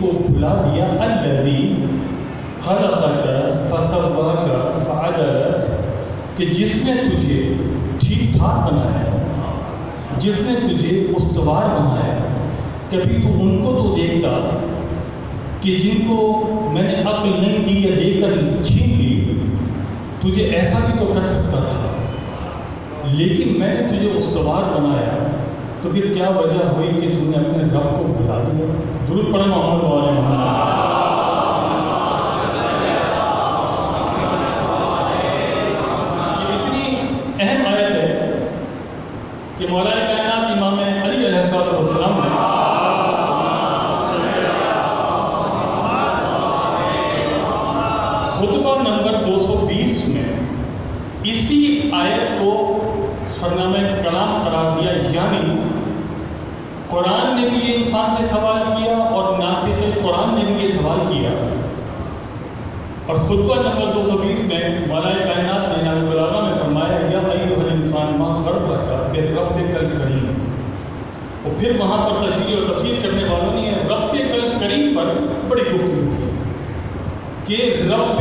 کو بھلا دیا الذی خلقک فسواک فعدلک، کہ جس نے تجھے ٹھیک ٹھاک بنایا، جس نے تجھے استوار بنایا۔ کبھی تو ان کو تو دیکھتا کہ جن کو میں نے عقل نہیں دی یا دے کر چھین لی، تجھے ایسا بھی تو کر سکتا تھا، لیکن میں نے تجھے استوار بنایا، تو پھر کیا وجہ ہوئی کہ تو نے اپنے رب کو بھلا دیا؟ درود پڑھیں محمد و آل محمد۔ یہ اتنی اہم آیت ہے کہ مولا کائنات امام علی علیہ السلام نے خطبہ نمبر 220 میں اسی آیت کو سرنامہ کلام قرار دیا، یعنی قرآن نے بھی یہ انسان سے سوال کیا اور ناطق قرآن نے بھی یہ سوال کیا، اور خطبہ نمبر 220 میں مولا کائنات نے نعت البلاغہ میں فرمایا یا ایھا الانسان ما غرک بربک الکریم، اور پھر وہاں پر تشریح اور تفسیر کرنے والوں نے ربک الکریم پر بڑی گفتگو کی کہ رب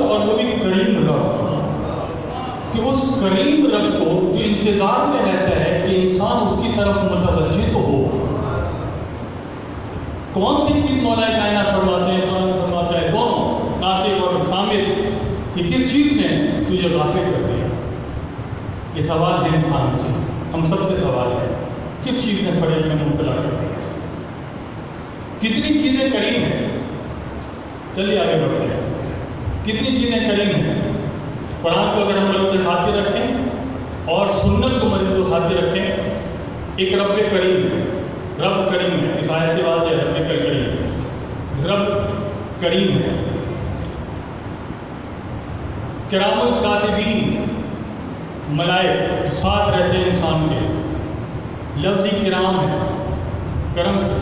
اور وہ بھی کریم رب، کہ اس کریم رب کو جو انتظار میں رہتا ہے کہ انسان اس کی طرف متوجہ تو ہو۔ کون سی چیز مولا کائنات فرماتے ہیں، قرآن فرماتا ہے دونوں ناطق اور سامع، کہ کس چیز نے تجھے غافل کر دیا؟ یہ سوال ہے انسان سے، ہم سب سے سوال ہے، کس چیز نے فریب میں مبتلا کر دیا؟ کتنی چیزیں کریم ہیں، چلیے آگے بڑھتے ہیں، کتنی چیزیں کریم ہیں۔ قرآن کو اگر ہم مریض خاطر رکھیں اور سنت کو مریض خاطر رکھیں، ایک رب کریم ہے، رب کریم ہے، اس آیت سے بات ہے رب کریم، رب کریم ہے۔ کرام الکاتبین، ملائک ساتھ رہتے ہیں انسان کے، لفظ ہی کرام ہے، کرم سے،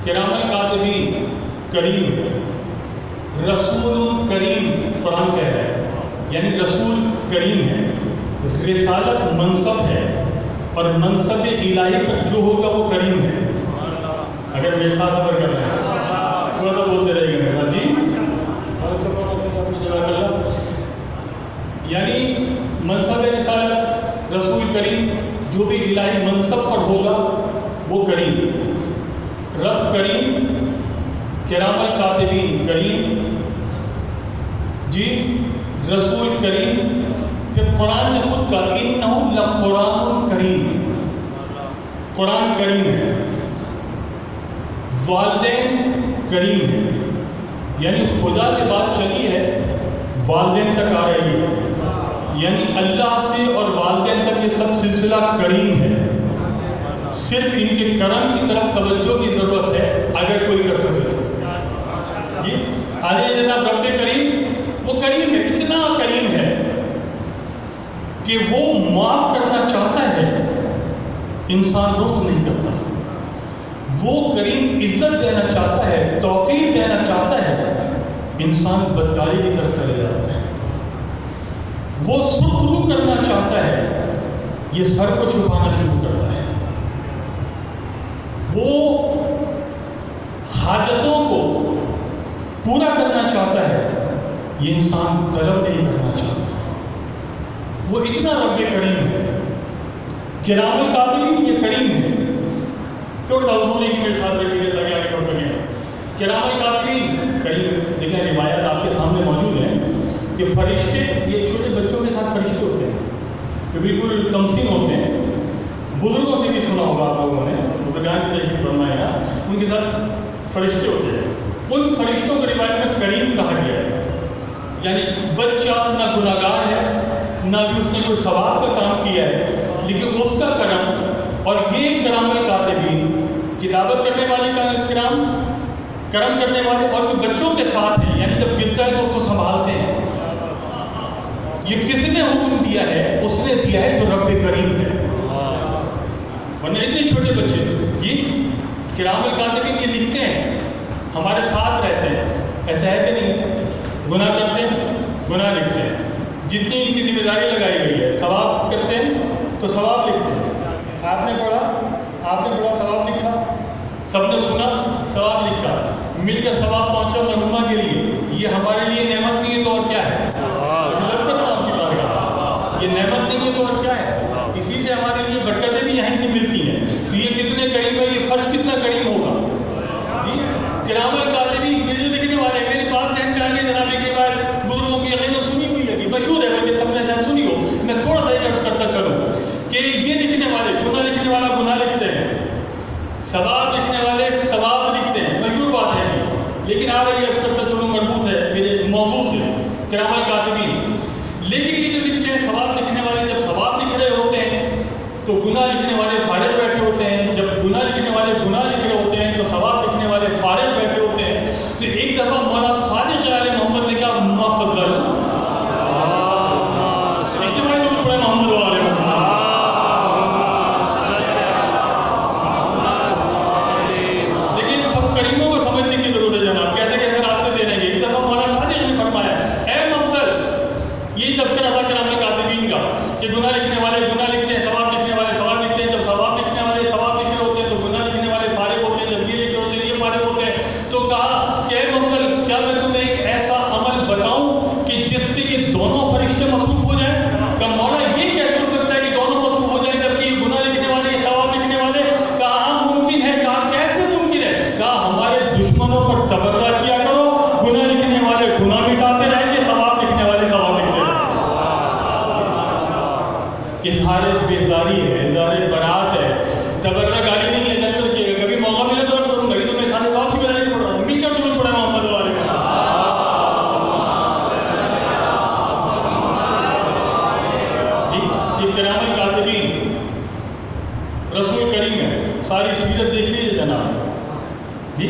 کرام الکاتبین کریم ہے۔ رسول کریم قرآن کہہ رہا ہے، یعنی رسول کریم ہے، رسالت منصب ہے، اور منصب الہی پر جو ہوگا وہ کریم ہے۔ اگر ویسا خبر کر رہے ہیں تھوڑا سا بولتے رہے گا میرے ساتھ، جی یعنی منصب رسالت رسول کریم، جو بھی الہی منصب پر ہوگا وہ کریم، رب کریم، کرام الکاتبین کریم، جی رسول کریم۔ پھر قرآن نے خود کہا انہ لقرآن کریم، قرآن کریم ہے۔ والدین کریم ہے، یعنی خدا سے بات چلی ہے والدین تک آ رہی ہے، یعنی اللہ سے اور والدین تک یہ سب سلسلہ کریم ہے۔ صرف ان کے کرم کی طرف توجہ کی ضرورت ہے اگر کوئی کر سکے۔ جی آگے جناب رب کریم، وہ کریم ہے، اتنا کریم ہے کہ وہ معاف کرنا چاہتا ہے، انسان رخ نہیں کرتا۔ وہ کریم عزت دینا چاہتا ہے، توقیر دینا چاہتا ہے، انسان بدکاری کی طرف چلے جاتا ہے۔ وہ سرخرو کرنا چاہتا ہے، یہ سر کو چھپانا شروع کرتا ہے۔ وہ حاجتوں کو پورا کرنا چاہتا ہے، یہ انسان طلب نہیں کرنا چاہتا۔ وہ اتنا رب کریم ہے، کرام الکاتبین یہ کریم ہے۔ تھوڑا حضور ایک میرے ساتھ بیٹھے تاکہ آگے بڑھ سکیں۔ کرام الکاتبین کریم، دیکھیں روایت آپ کے سامنے موجود ہے کہ فرشتے، یہ چھوٹے بچوں کے ساتھ فرشتے ہوتے ہیں جو بالکل کمسین ہوتے ہیں، بزرگوں سے بھی سنا ہوگا آپ لوگوں نے، بزرگان کی تشریف فرمایا، ان کے ساتھ فرشتے ہوتے ہیں۔ ان فرشتوں کو روایت میں کریم کہا گیا ہے، یعنی بچہ نہ گناہ گار ہے، نہ بھی اس نے کوئی ثواب کا کام کیا ہے، لیکن اس کا کرم، اور یہ کرام الکاتبین کتابت کرنے والے کا کرام، کرم کرنے والے، اور جو بچوں کے ساتھ ہیں، یعنی جب گرتا ہے تو اس کو سنبھالتے ہیں۔ یہ کس نے حکم دیا ہے؟ اس نے دیا ہے جو رب کریم ہے، ورنہ اتنے چھوٹے بچے جی کرام الکاتبین یہ لکھتے ہیں، ہمارے ساتھ رہتے ہیں، ایسا ہے کہ نہیں؟ گناہ کرتے ہیں، گناہ لکھتے ہیں، جتنی ان کی ذمہ داری لگائی گئی ہے، ثواب کرتے ہیں تو ثواب لکھتے ہیں۔ آپ نے پڑھا ثواب لکھا، سب نے سنا ثواب لکھا، مل کر ثواب پہنچا مرحوما کے لیے، یہ ہمارے لیے نعمت نہیں ہے تو اور کیا ہے؟ یہ نعمت نہیں ہے تو اور کیا ہے؟ اسی سے ہمارے لیے برکتیں بھی یہیں سے ملتی ہیں. تو یہ کتنے قریب ہے، یہ فرض کتنا قریب ہوگا. کرام الکاتبین، یہ جو لکھنے والے ہیں، میری بات ذہن میں آ گئی جناب کی بات بزرگوں کی یقیناً سنی ہوئی ہے، مشہور ہے، مجھے سب نے سنی ہو. میں تھوڑا سا ایک عرض کرتا چلوں کہ یہ لکھنے والے، گناہ لکھنے والا گناہ لکھتے ہیں، ثواب لکھنے والے ثواب لکھتے ہیں، مشہور بات ہے. لیکن آ رہی ہے عرض کرتا چلوں، مربوط ہے میرے موضوع سے، کرام الکاتبین. لیکن یہ جو لکھتے ہیں ثواب لکھنے والے، جب ثواب لکھ رہے ہوتے ہیں تو گناہ لکھنے والے فارغ بیٹھے ہوتے ہیں. جب گناہ لکھنے والے گناہ لکھ رہے ہوتے ہیں تو ثواب لکھنے والے فارغ بیٹھے ہوتے ہیں. تو ایک دفعہ مولانا صادق آل محمد نے کہا محفظ اجتماعی طور پر محمد والے لیکن سب کریموں کو سمجھنے کی ضرورت ہے جناب، کیسے کیسے راستے دے رہے ہیں. ایک دفعہ مولانا صادق نے فرمایا اے مفضل، یہی تذکرہ تھا کرام الکاتبین کا کہ گناہ لکھنے والے گناہ لکھتے ہیں، ثواب لکھنے والے ثواب لکھتے ہیں. جب ثواب لکھنے والے ثواب لکھ رہے ہوتے ہیں تو گناہ لکھنے والے فارغ ہوتے ہیں. جب یہ لکھ رہے ہوتے ہیں یہ فارغ ہوتے ہیں. تو کہا کہ اے مفضل، کیا میں تمہیں ایک ایسا عمل بتاؤں کہ جس سے یہ دونوں فرشتے مصروف ہو جائیں؟ کہ مولا یہ کیسے ہو سکتا ہے کہ دونوں مصروف ہو جائیں جبکہ یہ گناہ لکھنے والے یہ ثواب لکھنے والے؟ کہا ہاں ممکن ہے. کہا کیسے ممکن ہے؟ کہا ہمارے دشمنوں پر تبرہ کیا کرو، گناہ لکھنے والے گناہ مٹاتے رہیں گے، ثواب لکھنے والے ثواب لکھتے رہیں. اظہار بیزاری ہے، اظہار برات ہے، تبرہ گالی نہیں ہے. نظر کیے گا کبھی موقع ملے تو کروں گا، یہ تو میں سارے صاحب کی بدائی پڑھ رہا ہوں. مل کر دور پڑا محمد والے کا. یہ کرام الکاتبین رسول کریم ہے، ساری سیرت دیکھ لیجیے جناب جی.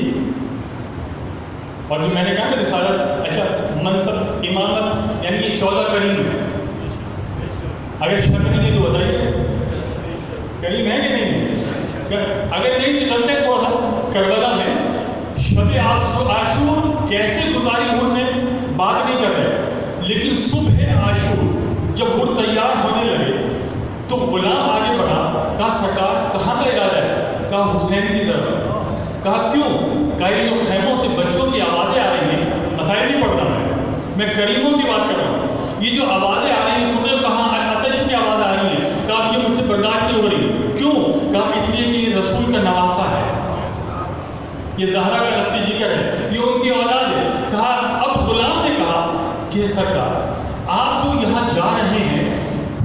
اور جو میں نے کہا کہ رسالت، اچھا منصب امامت، یعنی یہ 14 کریم ہے. اگر شک نہیں ہے تو بتائیے کریم ہے کہ نہیں ہے؟ اگر نہیں تو چلتے ہیں تھوڑا سا کربلا میں شب عاشور کیسے گزاری ہوں میں بات نہیں کر رہے. لیکن صبح عاشور جب وہ تیار ہونے لگے تو غلام آگے بڑھا، کہا سرکار کہاں کا ارادہ ہے؟ کہا حسین کی طرف. کہا کیوں؟ کہا یہ جو خیموں سے بچوں کی آوازیں آ رہی ہیں، مسائل نہیں پڑھ رہا میں کریموں کی بات کر رہا ہوں. یہ جو آوازیں آ رہی ہیں سنو، کہاں آتش کی آواز آ رہی ہے. کہا یہ مجھ سے برداشت نہیں ہو رہی. کیوں؟ کہا اس لیے کہ یہ رسول کا نواسا ہے، یہ زہرا کا لفظ ذکر ہے، یہ ان کی اولاد ہے. کہا اب غلام نے کہا کہ سرکار آپ جو یہاں جا رہے ہیں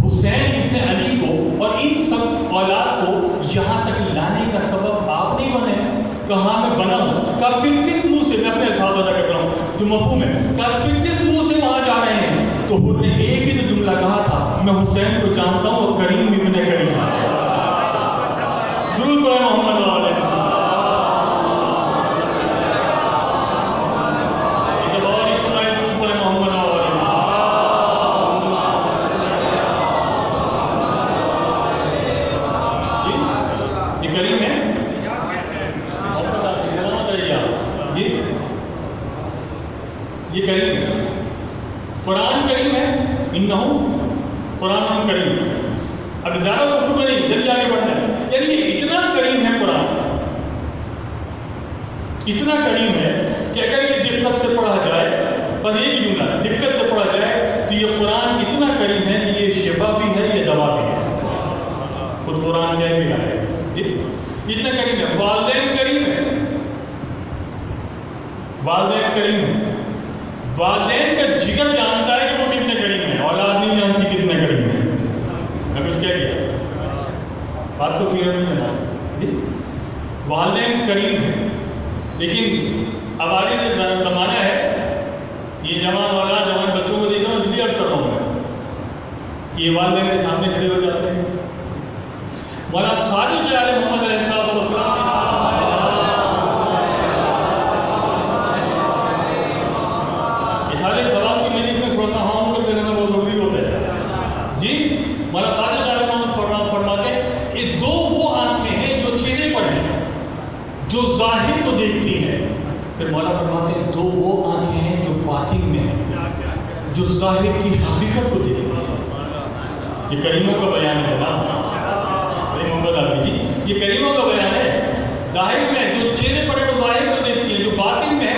حسین ابن علی کو اور ان سب اولاد کو یہاں تک لانے کا سبب آپ نہیں بنے؟ کہا میں بنا ہوں. کہا پھر کس منہ سے، میں اپنے الفاظ ادا کر رہا ہوں جو مفہوم ہے، کہا پھر کس منہ سے وہاں جا رہے ہیں؟ تو حضور نے ایک ہی جو جملہ کہا تھا، میں حسین کو جانتا ہوں اور کریم ابن کریم. درود پڑھیں محمد والے. یہ کریم ہے، قرآن کریم ہے، انہو قرآن کریم. اب زیادہ گفتگو نہیں، جلدی آگے بڑھنا ہے. یعنی یہ اتنا کریم ہے قرآن، اتنا کریم ہے کہ اگر یہ دقت سے پڑھا جائے، بس ایک ہی جملہ دقت سے پڑھا جائے تو یہ قرآن اتنا کریم ہے کہ یہ شفا بھی ہے، یہ دوا بھی ہے. خود قرآن کیا بھی ہے اتنا کریم ہے. والدین کریم ہے، والدین کریم ہے. والدین کا جگر جانتا ہے کہ وہ کتنے کریم ہیں، اولاد نہیں جانتی کتنے کریم ہیں. میں کچھ کیا بات تو کلیئر نہیں جناب جی. والدین کریم ہیں، لیکن اب آگے جو زمانہ ہے، یہ جوان اولاد جوان بچوں کو دیکھ رہا ہوں، اس لیے عرض کر رہا ہوں میں کہ یہ والدین کے سامنے کھڑے ہو جاتے ہیں. مولانا صادق علیہ محمد علیہ السلام سارے سوال کی مجلس میں تھوڑا سا ہاں کر دینا بہت ضروری ہوتا ہے جی. مولانا صادق علیہ محمد فرماتے ہیں یہ دو وہ آنکھیں ہیں جو چہرے پر ہیں، جو ظاہر کو دیکھتی ہیں. پھر مولانا فرماتے ہیں دو وہ آنکھیں ہیں جو باطن میں ہیں، جو ظاہر کی حقیقت کو دیکھتی ہیں. یہ کریموں کا بیان ہے نا محمد عابد جی، یہ کریموں کا بیان ہے. ظاہر میں جو چہرے پر ہے وہ ظاہر کو دیکھتی ہے، جو باطن میں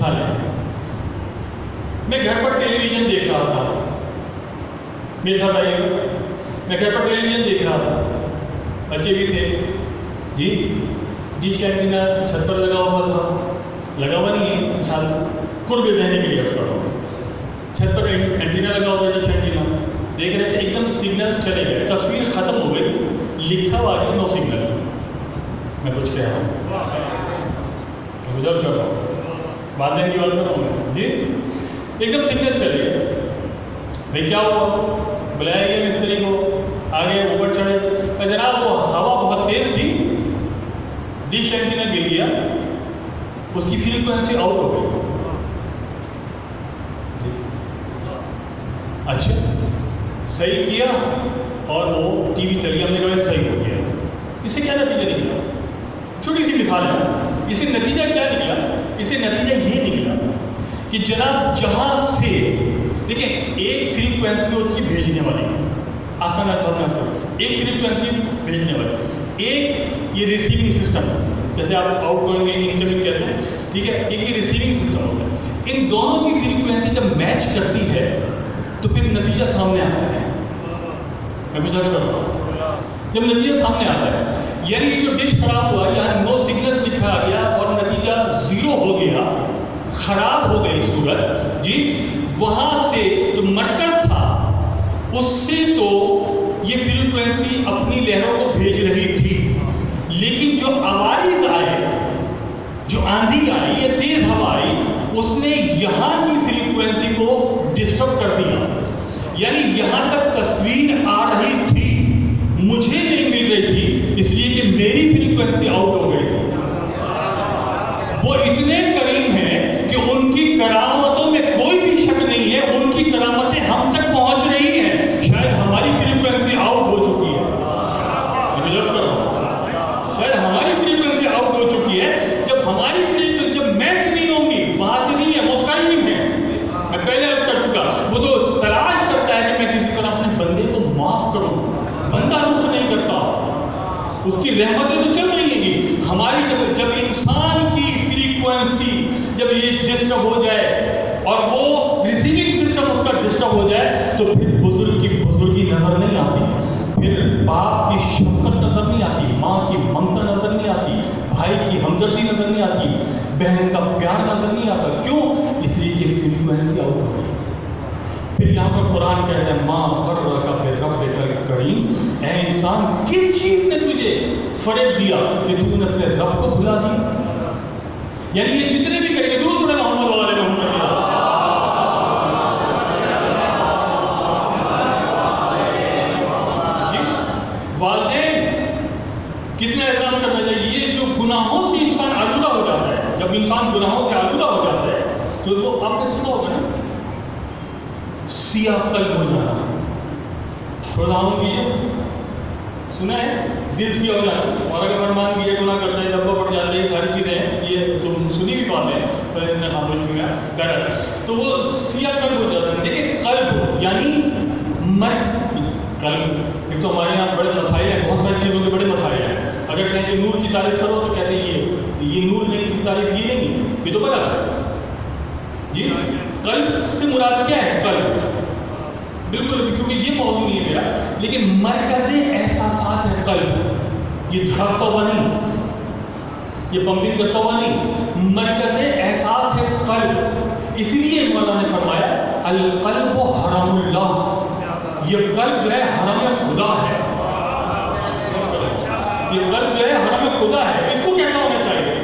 مثال ہے. میں گھر پر ٹیلی ویژن دیکھ رہا تھا, میرے ساتھ آئیے, میں گھر پر ٹیلی ویژن دیکھ رہا تھا, بچے بھی تھے جی. ڈش اینٹینا چھت پر لگا ہوا تھا, لگا ہوا نہیں ہے مثال قرب ذہنی کے لیے اس کا چھت پر اینٹینا لگا ہوا تھا, ڈش اینٹینا دیکھ رہے تھے, ایک دم سگنلس چلے گئے, تصویر ختم ہو گئی, لکھا ہوا ہے نو سگنل. میں کچھ کہہ رہا ہوں, گزر کر رہا ہوں, بعد کی بات کر رہا ہوں جی. ایک دم سگنل چلے گئے, بھائی کیا ہوا, بلایا گیا مستری کو, آگے اوپر چڑھے, جناب وہ ہوا بہت تیز تھی, ڈش اینٹینا گر گیا, اس کی فریکوینسی آؤٹ ہو گئی. اچھا صحیح کیا اور وہ ٹی وی چلی, ہم نے کہا صحیح ہو گیا. اس سے کیا نتیجہ نکلا؟ چھوٹی سی مثال ہے, اس سے نتیجہ کیا نکلا؟ اس سے نتیجہ یہ نکلا کہ جناب جہاں سے دیکھیں ایک فریکوینسی ہوتی ہے بھیجنے والی, آسان ایک فریکوینسی بھیجنے والی, ایک یہ ریسیونگ سسٹم, جیسے آپ آؤٹ گوئنگ انکمنگ کہتے ہیں, ٹھیک ہے, ایک یہ ریسیونگ سسٹم ہوتا ہے. ان دونوں کی فریکوینسی جب میچ کرتی ہے تو پھر نتیجہ سامنے آتا ہے. میں کچھ عرض کر رہا ہوں, جب نتیجہ سامنے آتا ہے, یعنی یہ جو ڈش خراب ہوا, یہاں نو سگنلس لکھا گیا اور نتیجہ زیرو ہو گیا, خراب ہو گئی صورت جی. وہاں سے جو مرکز تھا اس سے تو یہ فریکوینسی اپنی لہروں کو بھیج رہی تھی, لیکن جو عوارض آئے, جو آندھی آئی یا تیز ہوا آئی, اس نے یہاں کی فریکوینسی کو ڈسٹرب کر دیا. یعنی یہاں تک تصویر آ رہی تھی, مجھے نہیں مل رہی تھی, اس لیے کہ میری فریکوینسی آؤٹ ہو گئی تھی. وہ اتنے کریم ہیں کہ ان کی کرامتوں میں کوئی بھی شک نہیں ہے, ان کی کرامتیں ہم تک پہنچ رہی ہیں. شاید ہماری فریکوینسی آؤٹ ہو چکی ہے, شاید ہماری فریکوینسی آؤٹ ہو چکی ہے. جب ہماری فریکوینسی جب میچ نہیں ہوگی, وہاں سے نہیں ہے, وہ کریم ہے. میں پہلے عرض کر چکا, وہ تو تلاش کرتا ہے کہ میں کسی طرح اپنے بندے کو معاف کروں, بندہ رخ نہیں کرتا, اس کی رحمتیں تو چل رہی ہیں. ہماری جب انسان کی فریکوینسی جب یہ ڈسٹرب ہو جائے اور وہ ریسیونگ سسٹم اس کا ڈسٹرب ہو جائے, تو پھر بزرگ کی بزرگی نظر نہیں آتی, پھر باپ کی شفقت نظر نہیں آتی, ماں کی ممتا نظر نہیں آتی, بھائی کی ہمدردی نظر نہیں آتی, بہن کا پیار نظر نہیں آتا. کیوں؟ اس لیے کہ فریکوینسی آؤٹ ہو گئی. پھر یہاں پر قرآن کہتا ہے ماں غرک بربک الکریم, اے انسان کس چیز نے تجھے فریب دیا کہ تو نے اپنے رب کو بھلا دیا. یعنی یہ جتنے بھی کریں گے, دور پڑے محمد والے محمد, والدین کتنا احترام کرنا چاہیے. یہ جو گناہوں سے انسان آلودہ ہو جاتا ہے, جب انسان گناہوں سے آلودہ ہو جاتا ہے تو وہ آپ نے سنا ہوگا نا, سیاہ قلب ہو جانا. تھوڑا کیجیے, سنا ہے, دل سیاہ ہو جانا. اور اگر فرمان کی یہ گناہ کرتا ہے, دبا پڑ جاتا ہے, یہ ساری چیزیں ہیں, یہ تم سنی بھی بات ہے, پہلے اتنا خاموش کیوں ہے غلط, تو وہ سیاہ قلب ہو جاتا ہے. دیکھیں قلب یعنی قلب, ایک تو ہمارے یہاں بڑے مسائل ہیں, بہت ساری چیزوں کے بڑے مسائل ہیں. اگر کہیں کہ نور کی تعریف کرو تو کہتے ہیں یہ نور نہیں کی تعریف یہ نہیں, یہ تو بتا جی. قلب سے مراد کیا ہے؟ قلب بالکل, کیونکہ یہ موضوع نہیں ہے میرا, لیکن مرکز احساسات ہے قلب. یہ دھڑکتا ہوا نہیں, یہ پمپنگ کرتا ہوا نہیں, مرکز احساس ہے قلب. اس لیے مولانا نے فرمایا القلب حرم اللہ, یہ قلب جو ہے حرم خدا ہے. یہ قلب جو ہے حرم خدا ہے. اس کو کیسا ہونا چاہیے؟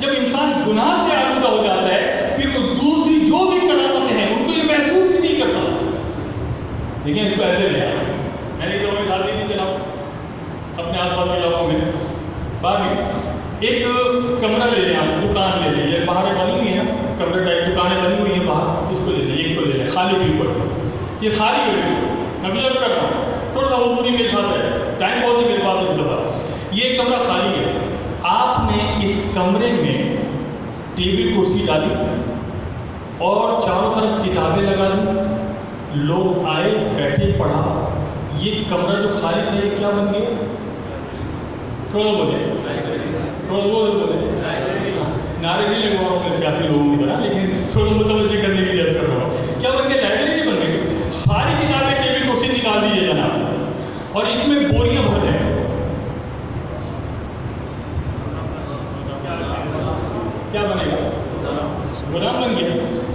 جب انسان گناہ سے آلودہ ہو جاتا ہے, پھر وہ دوسری جو بھی کرامتیں ہیں ان کو یہ محسوس ہی نہیں کرتا. لیکن اس کو ایسے لیا, میں نے تو مثال دی تھی جناب اپنے آس پاس کے علاقوں میں, بعد میں ایک کمرہ لے لیں, آپ دکان لے لیں, یہ باہر بنی ہوئی ہے کمرہ ٹائپ, دکانیں بنی ہوئی ہیں باہر, اس کو لے لیں, ایک کو لے لیں, خالی بالکل, یہ خالی ہے. میں بھی کر رہا ہوں, تھوڑا سا حضوری میرے ساتھ ہے, ٹائم بہت ہے میرے پاس ایک دفعہ. یہ کمرہ خالی ہے, آپ نے اس کمرے میں ٹیبل کرسی ڈالی اور چاروں طرف کتابیں لگا دی, لوگ آئے بیٹھے پڑھا. یہ کمرہ جو خالی تھا یہ کیا بن گیا؟ تھوڑا بولے, تھوڑا بولے, نعرے نہیں لگوا رہا ہوں سیاسی لوگوں کی طرح, لیکن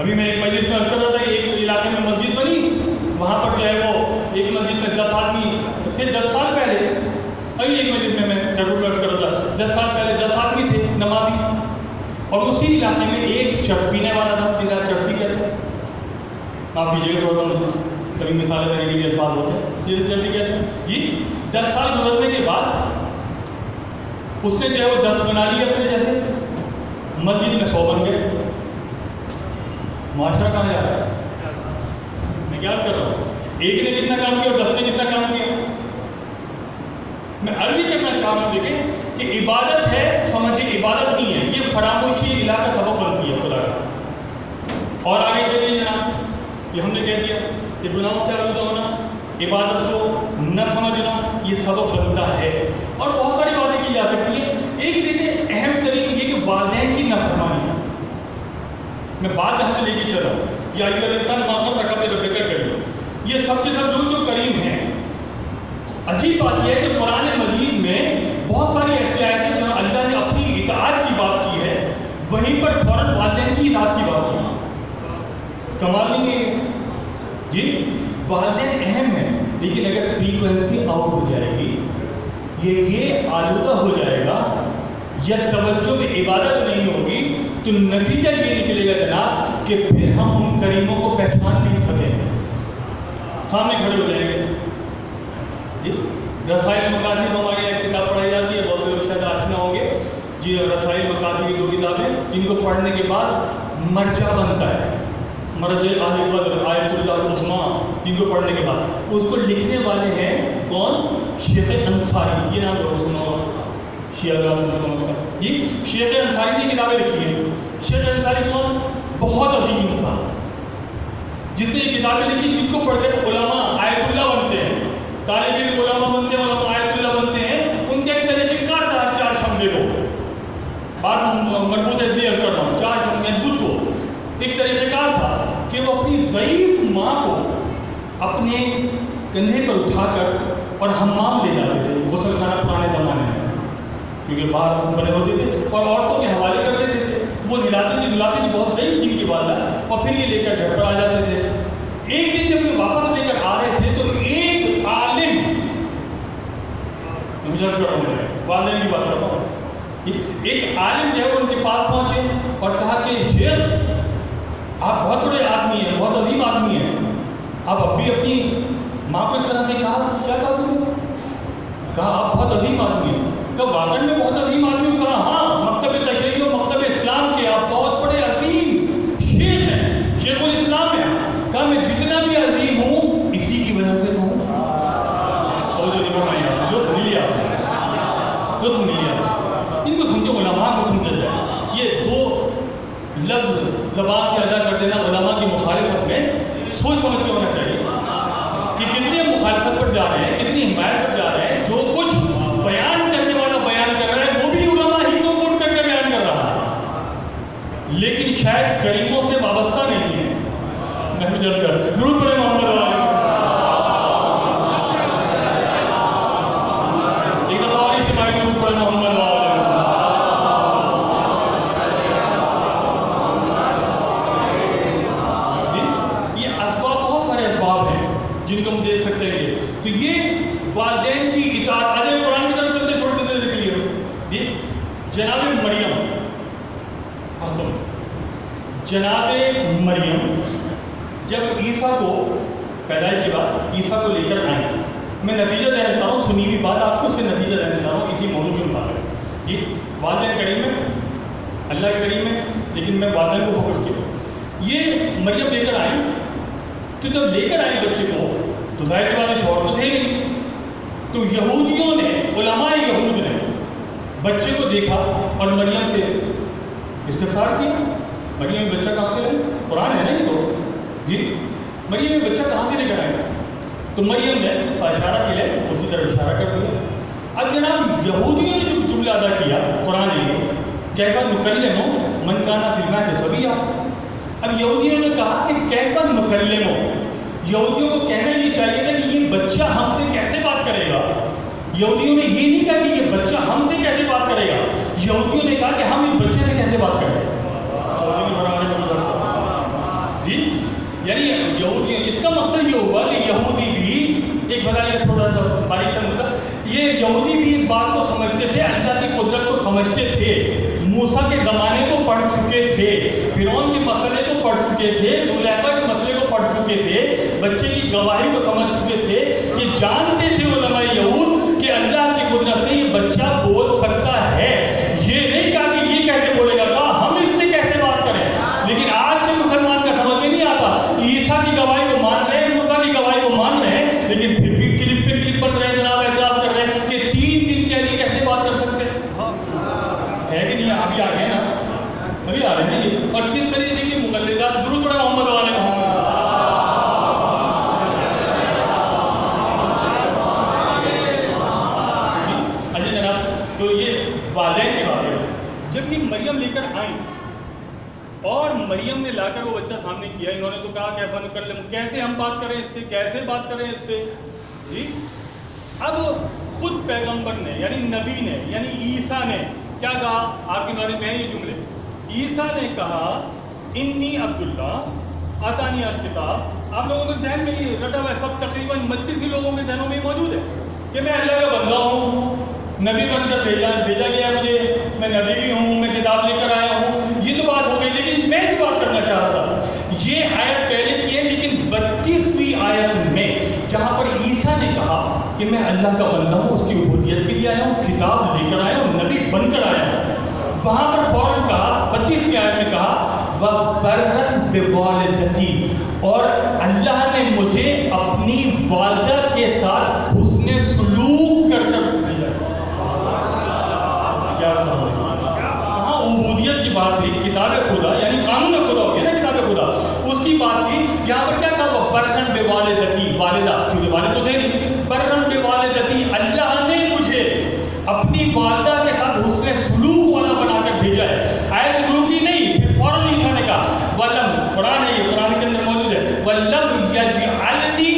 ابھی میں ایک مجلس میں عرض کر رہا تھا کہ ایک علاقے میں مسجد بنی، وہاں پر جو ہے وہ ایک مسجد میں 10 آدمی تھے 10 سال پہلے. ابھی ایک مسجد میں ضرور عرض کر رہا تھا 10 سال پہلے 10 آدمی تھے نمازی، اور اسی علاقے میں ایک چرس پینے والا تھا، جسے چرسی کہتے ہیں. آپ کی جگہ تھوڑا کبھی مثالیں دینے کے لیے الفاظ ہوتے ہیں، جسے چرسی کہتے ہیں. جی 10 سال گزرنے کے بعد اس نے جو ہے وہ 10 بنا لیے اپنے جیسے، مسجد میں 100 بن گئے. معاشرہ کہاں جا رہا ہے؟ میں کیا کر رہا ہوں؟ ایک نے کتنا کام کیا اور 10 نے کتنا کام کیا. میں عرض کرنا چاہ رہا ہوں دیکھیں کہ عبادت ہے، سمجھے عبادت نہیں ہے، یہ فراموشی الہ کا سبب بنتی ہے خدا کا. اور آگے چلیے جناب، یہ ہم نے کہہ دیا کہ گناہوں سے آلودہ ہونا، عبادت کو نہ سمجھنا، یہ سبب بنتا ہے. اور بہت ساری باتیں کی جا سکتی ہیں. ایک دیکھیں اہم ترین یہ کہ والدین کی نافرمانی. میں بات جہاں سے لے کے چلا ہوں، یا انسان معاف رکھا پہ فکر کریے، یہ سب کے سب جو کریم ہیں. عجیب بات یہ ہے کہ قرآن مجید میں بہت ساری ایسی آیتیں ہیں جہاں اللہ نے اپنی اطاعت کی بات کی ہے، وہیں پر فوراً والدین کی اطاعت کی بات کی. کمال نہیں ہے جی. والدین اہم ہیں، لیکن اگر فریکوینسی آؤٹ ہو جائے گی، یہ آلودہ ہو جائے گا، یا توجہ میں عبادت نہیں ہوگی، تو نتیجہ یہ نکلے گا جناب کہ پھر ہم ان کریموں کو پہچان نہیں سکیں گے، سامنے کھڑے ہو جائیں گے. جی رسائل مقاصد ہماری ایک کتاب پڑھائی جاتی ہے، بہت سے لوگ شاید آشنا ہوں گے. جی رسائل مقاصد کی 2 کتابیں جن کو پڑھنے کے بعد مرجع بنتا ہے، مرجع اہل قدر آیت اللہ العظمیٰ، جن کو پڑھنے کے بعد اس کو لکھنے والے ہیں کون؟ شیخ انصاری. یہ نام ضرور سنا ہوگا، شیعہ جی شیخ انصاری نے کتابیں لکھی ہیں. شیخ انصاری کون؟ بہت عظیم انسان جس نے یہ کتابیں لکھی، جن کو پڑھ کر علماء آیت اللہ بنتے ہیں، طالب علم علماء بنتے ہیں، علماء آیت اللہ بنتے ہیں. ان کا ایک طریقہ کار تھا 4 شمبے کو، بات مربوط اس لیے کر رہا ہوں، 4 شمبے بدھ کو ایک طریقہ کار تھا کہ وہ اپنی ضعیف ماں کو اپنے کندھے پر اٹھا کر اور حمام لے جاتے تھے، غسل خانہ پرانے زمانے میں کیونکہ باہر بنے ہوتے تھے، اور عورتوں کے حوالے کر دیتے تھے. وہ نلاتے تھے بہت صحیح تھی کی والدہ، اور پھر یہ لے کر گھر پر آ جاتے تھے. ایک دن جب یہ واپس لے کر آ رہے تھے تو ایک عالم، مجھے عرض کر رہا ہوں والدین کی بات کر رہا ہوں، ایک عالم جو ہے وہ ان کے پاس پہنچے اور کہا کہ شیخ آپ بہت بڑے آدمی ہیں، بہت عظیم آدمی ہیں، آپ اب بھی اپنی ماں کو اس طرح سے کہا، کیا کہا تم نے؟ کہا آپ بہت عظیم آدمی ہیں. کہا واقعی میں بہت عظیم آدمی ہوں؟ کہا ہاں، مکتب تشیع و مکتب اسلام کے آپ بہت بڑے عظیم شیخ ہیں، شیخ الاسلام ہیں. کہا میں جتنا بھی عظیم ہوں اسی کی وجہ سے ہوں. لطف نہیں لیا، ان کو سمجھو، علماء کو سمجھا جائے. یہ 2 لفظ زبان سے ادا کر دینا علماء کی مخالفت میں سوچ سمجھ کے ہونا چاہیے کہ کتنے مخالفت پر جا رہے ہیں، کتنی حمایت پر جا رہے ہیں. جو کچھ بیان کرنے والا بیان کر رہا ہے وہ بھی علماء ہی کو کوٹ کر کے بیان کر رہا ہے، لیکن شاید کریموں سے وابستہ نہیں ہے. میں جلد کر ضرور پڑھے محمد ایک دفعہ اور اجتماعی ضرور پڑھے محمد جن کو ہم دیکھ سکتے ہیں. تو یہ والدین کی اطاعت. آج قرآن کی طرف چلتے تھوڑی سی دیر کے لیے. جناب مریم جب عیسیٰ کو پیدائش کے بعد عیسیٰ کو لے کر آئیں، میں نتیجہ دینا چاہ رہا ہوں، سنی ہوئی بات آپ کو سے نتیجہ دینا چاہ رہا ہوں اسی موضوع کے مطابق. یہ والدین کریم ہے، اللہ کے کریم ہے، لیکن میں والدین کو فوکس کیا. یہ مریم لے کر آئیں، تو جب لے کر آئی بچے کو تو ظاہر کے بعد شوہر تو تھے نہیں. تو یہودیوں نے، علماء یہود نے بچے کو دیکھا اور مریم سے استفسار کیا، مریم یہ بچہ کہاں سے لے؟ قرآن ہے نا یہ تو جی، مریم یہ بچہ کہاں سے لے کر آئے؟ تو مریم نے اشارہ کیا، اس کی طرف اشارہ کر دیا. اب جناب یہودیوں نے جو جملہ ادا کیا قرآن نے، کیفا نکلم من کان فی المہد صبیا. اب یہودیوں نے کہا کہ کیفا نکلم، یہودیوں کو کہنا یہ چاہیے تھا کہ یہ بچہ ہم سے کیسے بات کرے گا. یہودیوں نے یہ نہیں کہا کہ یہ بچہ ہم سے کیسے بات کرے گا، یہودیوں نے کہا کہ ہم اس بچے سے کیسے بات کریں. چکے تھے, فرعون کے مسئلے کو پڑھ چکے تھے, زلیخا کے مسئلے کو پڑھ چکے تھے, بچے کی گواہی کو سمجھ چکے تھے, یہ جانتے تھے علماء یہود کہ اللہ کی قدرت سے یہ بچہ بول سکتا ہے. یہ نہیں کہا کہ یہ کیسے بولے گا, کہا ہم اس سے کیسے بات کریں. لیکن آج کے مسلمان کا سمجھ میں نہیں آتا, عیسیٰ کی گواہی کو مان رہے ہیں, موسیٰ کی گواہی کو مان رہے ہیں, لیکن پھر بھی کلپ پہ کلپ بن رہے ہیں جناب, اعتراض کر رہے ہیں کہ 3 دن کے لیے کیسے بات کر سکتے ہیں. ہے کہ نہیں؟ ابھی آ گئے نا, ابھی آ رہے ہیں یہ. اور کس طریقے کی مقلدات, درود پڑھیں محمد والے کو. اچھا جناب, تو یہ والدین کی بات ہے. جب یہ مریم لے کر آئیں اور مریم نے لا کر وہ بچہ سامنے کیا, انہوں نے تو کہا کیسا نکلم, کیسے ہم بات کریں اس سے, کیسے بات کریں اس سے. جی اب خود پیغمبر نے یعنی نبی نے یعنی عیسیٰ نے کیا کہا, آپ کی نوری میں یہ جملے, عیسیٰ نے کہا انی عبداللہ آتانی الکتاب. آپ لوگوں کے ذہن میں یہ رٹا ہوا ہے, سب تقریباً مجلسی لوگوں کے ذہنوں میں موجود ہے کہ میں اللہ کا بندہ ہوں, نبی بن کر بھیجا گیا مجھے, میں نبی بھی ہوں, میں کتاب لے کر آیا ہوں. یہ تو بات ہو گئی, لیکن میں جو بات کرنا چاہ رہا تھا, یہ آیت پہلے کی ہے, لیکن 32ویں آیت میں جہاں پر عیسیٰ نے کہا کہ میں اللہ کا بندہ ہوں, اس کی عبودیت کے لیے آیا ہوں, کتاب لے کر آیا ہوں, نبی بن کر آیا ہوں, وہاں پر فوراً کہا 32ویں آیت میں کہا وَبَرًّا بِوَالِدَتِي, اور اللہ نے مجھے اپنی والدہ کے ساتھ حسن سلوک کر بھیجا. کیا ہاں عبودیت کی بات تھی, کتاب خدا یعنی قانون خدا ہو گیا نا, کتاب خدا اس کی بات تھی. یہاں پر کیا کہا, وَبَرًّا بِوَالِدَتِي, والدہ, کیونکہ والد تو تھے نہیں, بَرًّا بِوَالِدَتِي, اللہ نے مجھے اپنی والدہ کے ساتھ حسن سلوک والا بنا کر بھیجا ہے. آیت روکی نہیں, پھر فوراً عیسیٰ نے کہا وَلَمْ, قرآن ہے یہ, قرآن کے اندر موجود ہے, وَلَمْ يَجْعَلْنِي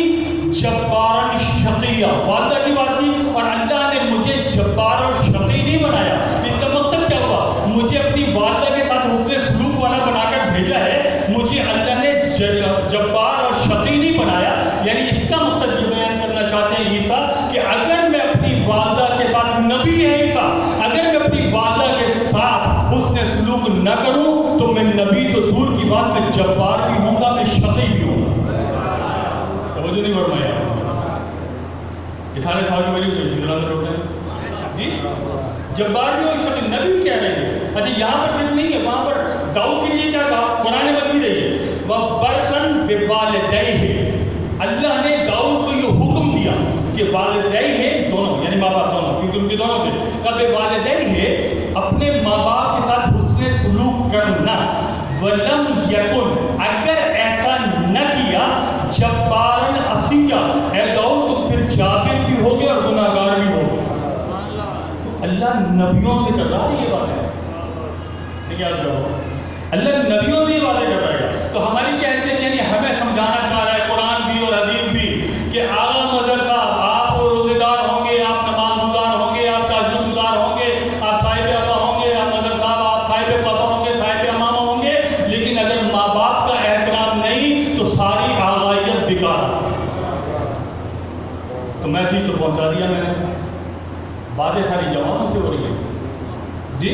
جَبَّارًا شَقِيًّا, والدہ کی بات تھی, اور اللہ نے مجھے جبار اور شقی نہیں بنایا. اس کا مقصد کیا ہوا, مجھے اپنی والدہ کے ساتھ حسن سلوک والا بنا کر بھیجا ہے, مجھے اللہ نے جبار اور شقی نہیں بنایا. یعنی اس کا مقصد یہ بیان کرنا چاہتے ہیں عیسیٰ کہ اگر میں اپنی والدہ کے ساتھ, نبی ہے عیسیٰ, اگر میں اپنی والدہ کے ساتھ حسن سلوک نہ کروں تو میں نبی تو دور کی بات, میں جبار بھی ہوں گا, میں شقی بھی ہوں گا. توجہ نہیں فرمایا, یہ سارے سوال میری جی جبار بھی اور شقی, نبی کہہ رہے ہیں. اچھا یہاں پر صرف نہیں ہے, وہاں پر داؤد کے لیے کیا کہا, قرآن مجید ہے یہ, وَبَرًّا بِوَالِدَيْهِ, اللہ نے داؤد کو یہ حکم دیا کہ والدیہ دونوں یعنی ماں باپ دونوں, کیونکہ ان کے دونوں تھے, کبھی والدیہ اپنے ماں باپ کے ساتھ حسن سلوک کرنا. وَلَمْ يَكُنْ, اگر ایسا نہ کیا, جباراً عصیّا, اے داؤد تم پھر جابر بھی ہوگے اور گناہ گار بھی ہوگے. تو اللہ نبیوں سے کر رہا ہے یہ بات ہے, ٹھیک ہے, آپ جاؤ, اللہ نبیوں سے یہ باتیں کر رہا ہے. تو ہماری کیا حیثیت, یعنی ہمیں سمجھانا چاہ رہا ہے قرآن بھی اور حدیث بھی کہ آغا مظہر صاحب, آپ روزے دار ہوں گے, آپ نماز گزار ہوں گے, آپ تہجد گزار ہوں گے, آپ صاحب ابا ہوں گے, آپ مظہر صاحب آپ صاحب پاپا ہوں گے, صاحب امامہ ہوں گے, لیکن اگر ماں باپ کا احترام نہیں تو ساری آغائیت بیکار. تو میسیج تو پہنچا دیا میں نے, باتیں ساری جوانوں سے ہو رہی ہیں جی.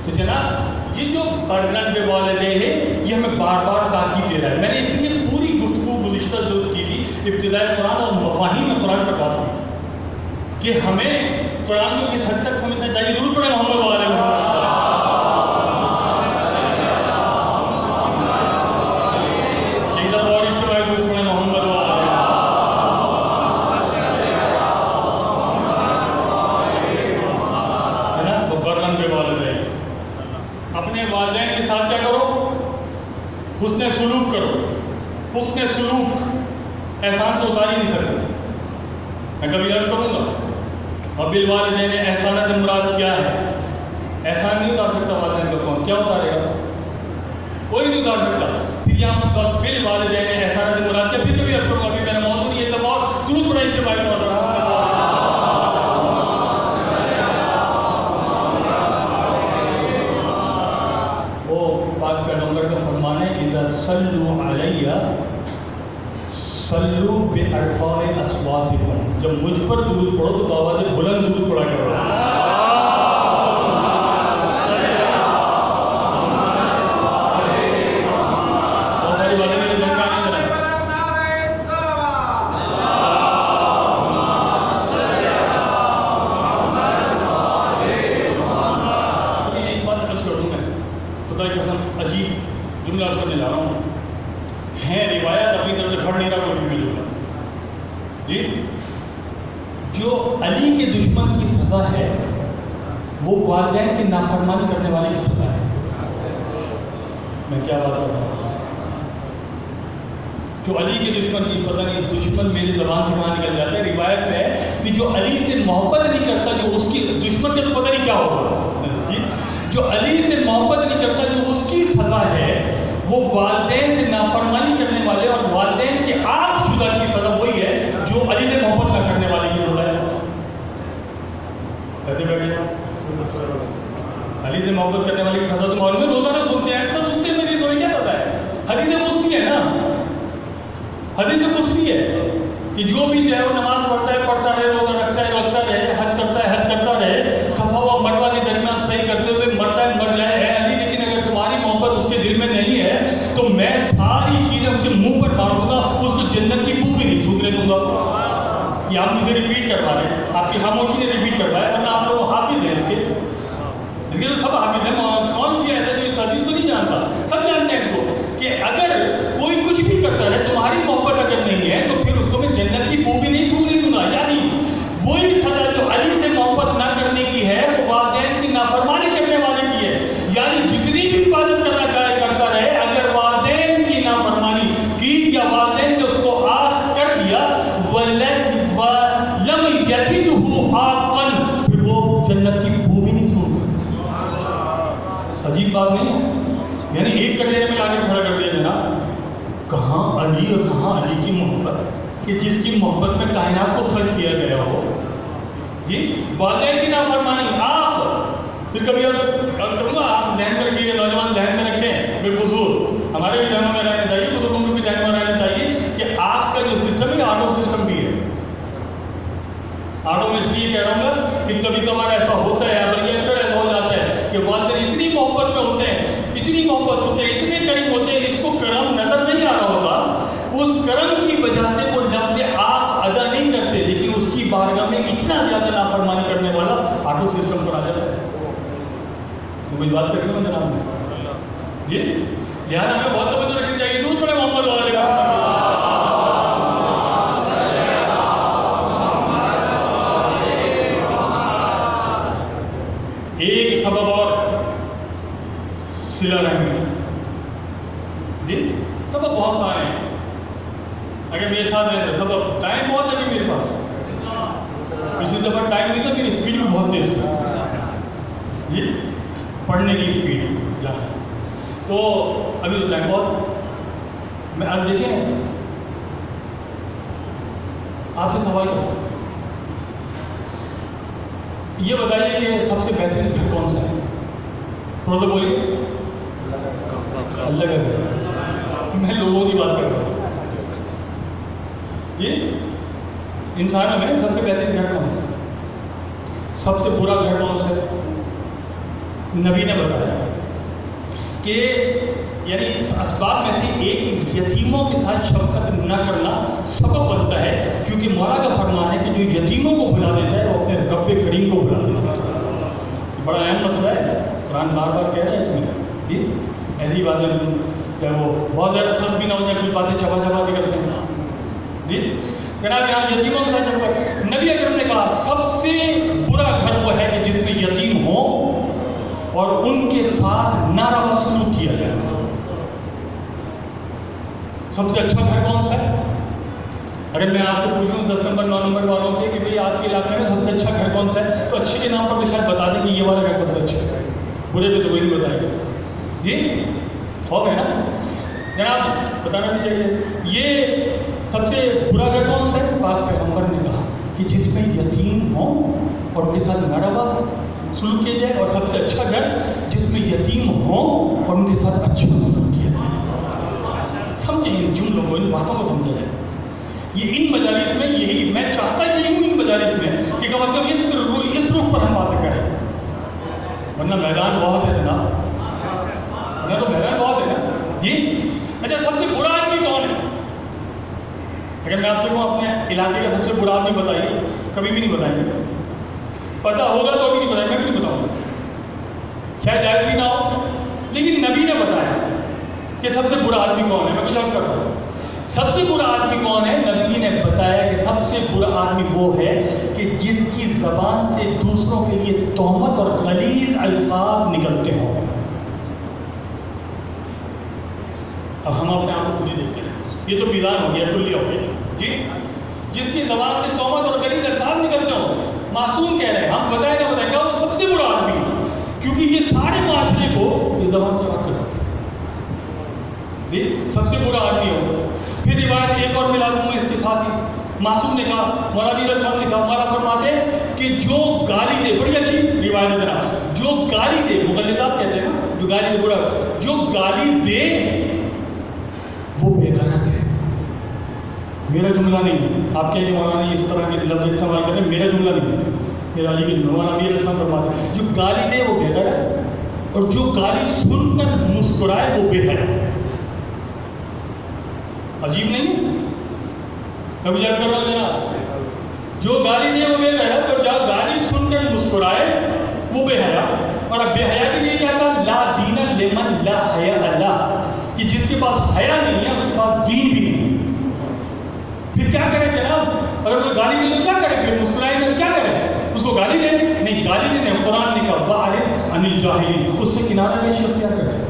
تو جناب یہ جو بَرًّا بِوَالِدَيْهِ ہے, یہ ہمیں بار بار تاکید دے رہا ہے. میں نے اس لیے پوری گفتگو گزشتہ جو کی تھی ابتدائی قرآن اور مفاہیم قرآن پر بات کی کہ ہمیں قرآن کو کس حد تک سمجھنا چاہیے. ضرور پڑھیں محمد والے ایک دفعہ اور اجتماعی ضرور پڑھیں محمد والے. ہے نا, تو بَرًّا بِوَالِدَيْهِ, اپنے والدین کے ساتھ کیا کرو, حسن سلوک کرو. حسن سلوک احسان تو اتار ہی نہیں سکتے. میں کبھی عرض کروں گا, اور بالوالدین احسانات مراد کیا ہے, احسان نہیں اتار سکتا والدین کا کون, کیا اتارے گا, کوئی نہیں اتار سکتا. پھر یہاں پر بالوالدین احسانات مراد کیا, پھر کبھی عرض کروں گا, ابھی میرا موضوع نہیں ہے. تب اور درود پڑھیں اجتماعی طور پر. پیغمبر کا فرمان ہے اذا صلوا علی صلوا بارفاع اصواتکم, جب مجھ پر درود پڑھو تو آواز بلند درود پڑھا کرو. عجیب جملہ اس کرنے جا رہا ہوں. ہیں روایت اپنی طرف سے گھڑ نہیں رہا کوئی بھی جملہ. جی جو علی کے دشمن کی سزا ہے وہ والدین کے نافرمانی کرنے والے کی سزا ہے. میں کیا بات کر رہا ہوں؟ جو علی کے دشمن کی, پتہ نہیں دشمن میری زبان سے کہاں نکل جاتا ہے. روایت میں ہے کہ جو علی سے محبت نہیں کرتا, جو اس کی دشمن کے تو پتہ نہیں کیا ہوگا جی, جو علی سے محبت نہیں کرتا جو اس کی سزا ہے وہ والدین سے نافرمانی کرنے والے اور والدین کے آگ شدہ کی سزا وہی ہے جو علی سے محبت نہ کرنے والے کی سزا ہے. ایسے بیٹھے علی سے محبت کرنے والے کی سزا تو معلوم ہے, روزانہ سنتے ہیں, اکثر سنتے ہیں, میری سوئی کیا پتا ہے. حدیث قدسی ہے نا, حدیث قدسی ہے کہ جو بھی جو ہے وہ نماز پڑھتا رہے, روزہ رکھتا رہے, حج کرتا رہے, صفا و مروہ کے درمیان صحیح کرتے ہوئے مرتا ہے مر جائے. اے علی, لیکن اگر تمہاری محبت اس کے دل میں نہیں ہے تو میں ساری چیزیں اس کے منہ پر ماروں گا, اس کو جنت کی بو بھی نہیں سونگنے دوں گا. یہ آپ مجھے ریپیٹ کروا رہے ہیں, آپ کی خاموشی نے ریپیٹ کروایا, ورنہ آپ لوگ حافظ ہیں اس کے تو سب حافظ ہیں. کون سی ایسا جو اس حدیث کو نہیں جانتا؟ سب جانتے ہیں اس کو کہ اگر کوئی کچھ بھی کرتا رہے, تمہاری محبت اگر نہیں ہے تو پھر اس کو میں جنت کی بو بھی نہیں سونگنے دوں گا. یعنی وہی سزا جو علی سے محبت نہ کرنے کی ہے وہ والدین کی نافرمانی کرنے والے کی ہے. یعنی جتنی بھی عبادت کرنا چاہے کرتا رہے, اگر والدین کی نافرمانی کی یا والدین نے اس کو آس کر دیا لم یجدہ عاقا, پھر وہ جنت کی بو بھی نہیں سونگ سکتا. عجیب بات نہیں ہے؟ یعنی ایک کٹہرے میں لا کے کھڑا کر دیا جناب, کہاں علی اور کہاں علی کی محبت کہ جس کی محبت میں کائنات کو خلق کیا گیا ہو. یہ والدین کی نافرمانی. آپ پھر کبھی کروں گا, آپ ذہن میں رکھیے, نوجوان ذہن میں رکھیں, بالخصوص ہمارے بھی ذہنوں میں رہنا چاہیے, بزرگوں کے بھی ذہن میں رہنا چاہیے کہ آپ کا جو سسٹم ہے آٹو سسٹم بھی ہے. آٹو میں اس لیے کہہ رہا ہوں گا کہ کبھی کبھار ایسا ہوتا ہے, بلکہ اکثر ایسا ہو جاتا ہے کہ والدین اتنی محبت میں ہوتے ہیں, اتنی محبت ہوتے ہیں, اتنے قریب ہوتے ہیں, اس کو کرم نظر نہیں آ رہا ہوتا, اس کرم کی وجہ سے وہ لفظ آپ ادا نہیں کرتے, لیکن اس کی بارگاہ میں اتنا زیادہ نافرمانی کرنے والا آٹو سسٹم پر آ جاتا ہے. کوئی بات کر رہے ہو جناب جی, لہٰذا ہمیں بہت توجہ رکھنی چاہیے. دور پڑے محمد والے کا ایک سبب اور صلہ رحمی جی, سبب بہت سارے ہیں. اگر میرے ساتھ رہتے سبب, ٹائم بہت ہے میرے پاس, پچھلی دفعہ ٹائم نہیں تھا, میری اسپیڈ بھی بہت تیز تھی جی, پڑھنے کی اسپیڈ جہاں, تو ابھی تو ٹائم بہت. میں اب دیکھیں آپ سے سوال کروں, یہ بتائیے کہ سب سے بہترین گھر کون سا ہے؟ تھوڑا تو بولیے. اللہ کا گھر, میں لوگوں کی بات کر رہا ہوں. یہ انسانوں میں سب سے بہترین گھر کون سا, سب سے برا گھر کون سا ہے؟ نبی نے بتایا کہ یعنی اس اسباب میں سے ایک یتیموں کے ساتھ شفقت نہ کرنا سبب بنتا ہے, کیونکہ مولا کا فرمان ہے کہ جو یتیموں کو بھلا دیتا ہے وہ اپنے رب کریم کو بھلا دیتا ہے. بڑا اہم مسئلہ ہے, قرآن بار بار کہہ رہا ہے اس میں جی. ایسی باتیں کہ وہ بہت زیادہ سخت بھی نہ ہو جائے, کچھ باتیں چپا چپا کے کرتے ہیں جی. جناب یہاں یتیموں کے ساتھ شفقت, نبی اکرم نے کہا سب سے برا گھر وہ ہے کہ جس میں یتیم ہو اور ان کے ساتھ ناروا سلوک کیا جائے. سب سے اچھا گھر کون سا ہے؟ اگر میں آپ سے پوچھوں 10 نمبر 9 نمبر والوں سے کہ بھئی آپ کے علاقے میں سب سے اچھا گھر کون سا ہے, تو اچھے کے نام پر تو شاید بتا دیں کہ یہ والا گھر سب سے اچھا ہے, برے پہ تو کوئی نہیں بتائے گا جی. خوف ہے نا جناب, بتانا بھی چاہیے. یہ سب سے برا گھر کون سا ہے؟ پاک پیغمبر نے کہا کہ جس میں یتیم ہو اور ان کے ساتھ ناروا سلوک کیا جائے, اور سب سے اچھا گھر جس میں یتیم ہو اور ان کے ساتھ اچھا سلوک کیا جائے. سمجھیں ان جملوں کو, ان باتوں کو سمجھا جائے. یہ ان مجالس میں یہی میں چاہتا ہی نہیں ہوں, ان مجالس میں کہ کم از کم اس رخ پر ہم باتیں کریں, ورنہ میدان بہت ہے جناب, ورنہ تو میدان بہت ہے نا جی. اچھا سب سے برا آدمی کون ہے؟ اگر میں آپ سے کہوں اپنے علاقے کا سب سے برا آدمی بتائیے, کبھی بھی نہیں بتائیں گے. پتہ ہوگا تو بھی نہیں بتائیں, میں بھی نہیں بتاؤں گا, شاید جائز بھی نہ ہو, لیکن نبی نے بتایا کہ سب سے برا آدمی کون ہے. میں کچھ عرض کرتا ہوں, سب سے برا آدمی کون ہے؟ نبی نے بتایا کہ سب سے برا آدمی وہ ہے کہ جس کی زبان سے دوسروں کے لیے تہمت اور غلیظ الفاظ نکلتے ہوں. اب ہم اپنے آپ کو خود ہی دیکھتے ہیں, یہ تو میزان ہو گیا, کلی ہو گیا جی. جس کی زبان سے تہمت اور غلیظ الفاظ نکلتے ہوں, معصوم کہہ رہے ہیں, ہم بتائیں نہ بتائیں, کیا وہ سب سے برا آدمی ہے؟ کیونکہ یہ سارے معاشرے کو یہ زبان سے بات کرتے ہیں, سب سے برا آدمی ہوگا. پھر روایت ایک اور ملا دوں میں اس کے ساتھ ہی. معصوم نے کہا, مولانا علی صاحب نے کہا, ہمارا فرماتے ہیں کہ جو گالی دے, بڑی اچھی روایت ہے ذرا, جو گالی دے, مغلطات کہتے ہیں نا, جو گالی دے, برا, جو گالی دے وہ بے غیرت ہے. میرا جملہ نہیں, آپ کے مولانا اس طرح کے لفظ استعمال کریں, میرا جملہ نہیں, میرا علی کے جملہ. مولانا علی علیہ السلام فرماتے ہیں جو گالی دے وہ بے غیرت, اور جو گالی سن کر مسکرائے وہ بے حیا. عجیب نہیں؟ کبھی یاد کر رہا ہوں جناب, جو گالی دے وہ بے غیرت, اور جو گالی سن کر مسکرائے وہ بے حیا. اور اب بے حیا کے لیے کیا کہا؟ لا دین لمن لا حیا اللہ, کہ جس کے پاس حیا نہیں ہے اس کے پاس دین بھی نہیں ہے. پھر کیا کرے جناب؟ اگر کوئی گالی دے تو کیا کرے؟ پھر مسکرائے تو کیا کرے؟ اس کو گالی دے نہیں, گالی دیتے ہیں. قرآن نے کہا وَأَعْرِضْ عَنِ الْجَاهِلِينَ, اس سے کنارہ کشی اختیار کرتے ہیں.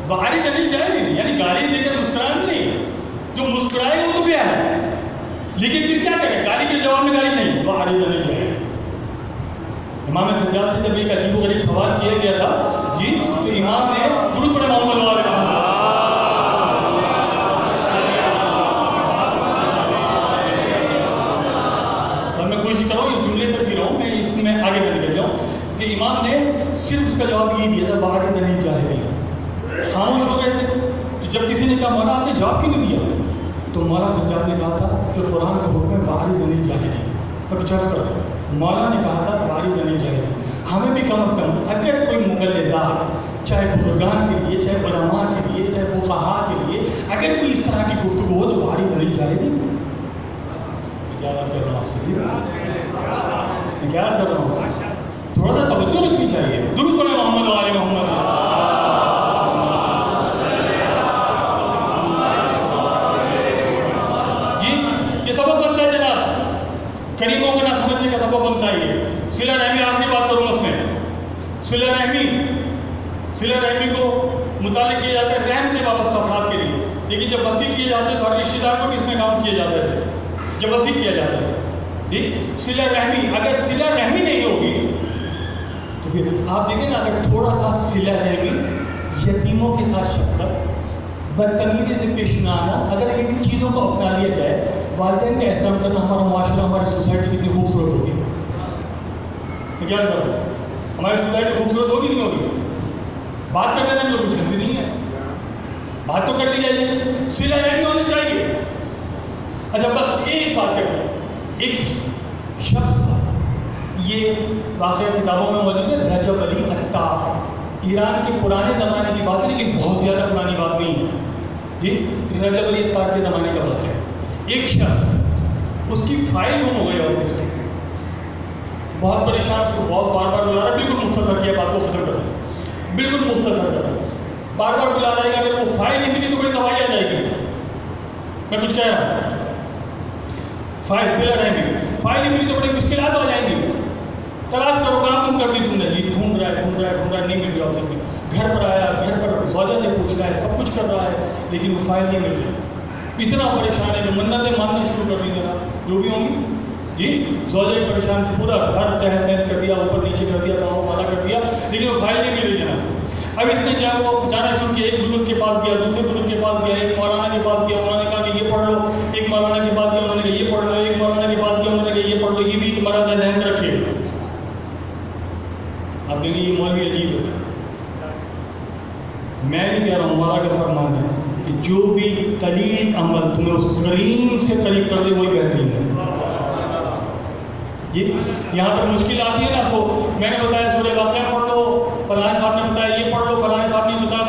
وَأَعْرِضْ عَنِ الْجَاهِلِينَ یعنی گالی دے کر مسکرانا نہیں, جو مسکرائے گا وہ تو کیا ہے, لیکن پھر کیا کرے؟ گالی کے جواب میں گالی نہیں. وَأَعْرِضْ عَنِ الْجَاهِلِينَ. امام سجاد سے جب ایک عجیب و غریب سوال کیا گیا تھا جی, تو امام نے درود پڑھے محمد علیہ وسلم. اب میں کوشش کر رہا ہوں اس جملے تک ہی رہوں, میں اس میں آگے بڑھ کر جاؤں کہ امام نے صرف اس کا جواب یہ دیا تھا وَأَعْرِضْ عَنِ الْجَاهِلِينَ. خاموش ہو گئے تھے. تو جب کسی نے کہا مولانا آپ نے جواب کیوں نہیں دیا, تو مولانا سجاد نے کہا تھا کہ قرآن کا حکم ہے وَأَعْرِضْ عَنِ الْجَاهِلِينَ. میں کچھ عرض کرتا ہوں, مولانا نے کہا تھا وَأَعْرِضْ عَنِ الْجَاهِلِينَ. ہمیں بھی کم از کم اگر کوئی مقلدات, چاہے بزرگان کے لیے, چاہے علماء کے لیے, چاہے فقہاء کے لیے, اگر کوئی اس طرح کی گفتگو ہو تو وَأَعْرِضْ عَنِ الْجَاهِلِينَ. کیا بات کر رہا ہوں آپ سے, کیا کر رہا ہوں, تھوڑا سا توجہ رکھنی چاہیے. درود پڑھے محمد و آل محمد. جی یہ سبب بنتا ہے جناب, کریموں کو نہ سمجھنے کا سبب بنتا ہے یہ. صلہ رحمی, آج کی بات کروں اس میں, صلہ رحمی کو متعلق کیا جاتا ہے رحم سے وابستہ افراد کے لیے, لیکن جب وسیع کیے جاتے ہیں تو ہر رشتہ دار کو بھی اس میں کام کیا جاتا ہے جب وسیع کیا جاتا ہے. جی صلہ رحمی, اگر صلہ رحمی نہیں ہوگی تو پھر آپ دیکھیں نا, اگر تھوڑا سا صلہ رحمی, یتیموں کے ساتھ شفقت, بدتمیزی سے پیش نہ آنا, اگر ان چیزوں کو اپنا لیا جائے, والدین کا احترام کرنا, ہمارا معاشرہ, ہماری سوسائٹی کتنی خوبصورت ہوگی. کیا کرتے ہیں, ہماری سوسائٹی خوبصورت ہوگی نہیں ہوگی. بات کرنے میں کچھ غلطی نہیں ہے, بات تو کر لی جائے, صلہ رحمی ہونا چاہیے. اچھا بس ایک بات کرتے ہیں, ایک شخص, یہ واقعہ کتابوں میں موجود ہے, رجب علی عطار, ایران کے پرانے زمانے کی بات ہے, لیکن بہت زیادہ پرانی بات نہیں ہے جی. رجب علی عطار کے زمانے کا بات ہے. ایک شخص, اس کی فائل گم ہو گئی آفس کی, بہت پریشان, اس کو بہت بار بار بلا رہا ہے, بالکل مختصر کیا بات کو ختم کر دیں, بالکل مختصر کر دیں, بار بار بلا رہے گا, اگر وہ فائل نہیں ملی تو کوئی تباہی آ جائے گی. میں کچھ کہہ رہا ہوں, فائل صلہ رحمی, فائل نہیں ملی تو بڑی مشکلات آ جائیں گی. تلاش کرو, کام تم کر دی تم نے, یہ ڈھونڈ رہا ہے, نہیں مل رہا آفس میں. گھر پر آیا, گھر پر زوجہ سے پوچھ رہا ہے, سب کچھ کر رہا ہے, لیکن وہ فائل نہیں مل رہی. اتنا پریشان ہے کہ منتیں ماننا شروع کر دی, جناب جو بھی ہوں گی جی. زوجہ پریشان, پورا گھر تہس تہس کر دیا, اوپر نیچے کر دیا, کہاں مانا کر دیا, لیکن وہ فائل نہیں مل رہی جناب. اب اتنے جب وہ جانا شروع کیا, ایک بزرگ کے پاس گیا, دوسرے بزرگ کے پاس گیا, ایک مولانا کے پاس گیا, انہوں نے کہا کہ یہ پڑھ لو, ایک مولانا کے پاس گیا, انہوں نے کہا یہ پڑھ لو, ایک مولانا کے پاس گیا, انہوں نے کہا یہ پڑھ لو. یہ بھی تمہارا ذہن میں رکھے. اب دیکھیں یہ مولوی عجیب ہے, میں نہیں کہہ رہا ہوں, ہمارا کا فرمان ہے کہ جو بھی قلیل عمل تمہیں اس کریم سے قریب کر دے وہی بہترین ہے. یہاں پر مشکل آتی ہے نا آپ کو, میں نے بتایا سورہ واقعہ پڑھ لو, فلاں صاحب نے بتایا یہ پڑھ لو, فلاں صاحب نے بتایا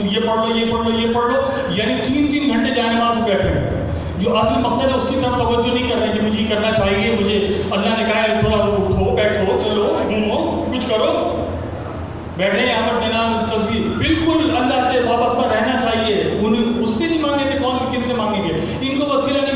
یہ پڑھ لو, یہ پڑھ لو, یہ پڑھ لو, یعنی 3 گھنٹے جائے نماز میں بیٹھے ہیں. جو اصل مقصد ہے اس کی طرف توجہ نہیں کر رہے کہ مجھے یہ کرنا چاہیے, مجھے اللہ نے کہا بیٹھے ہیں یہاں پر جناب تصویر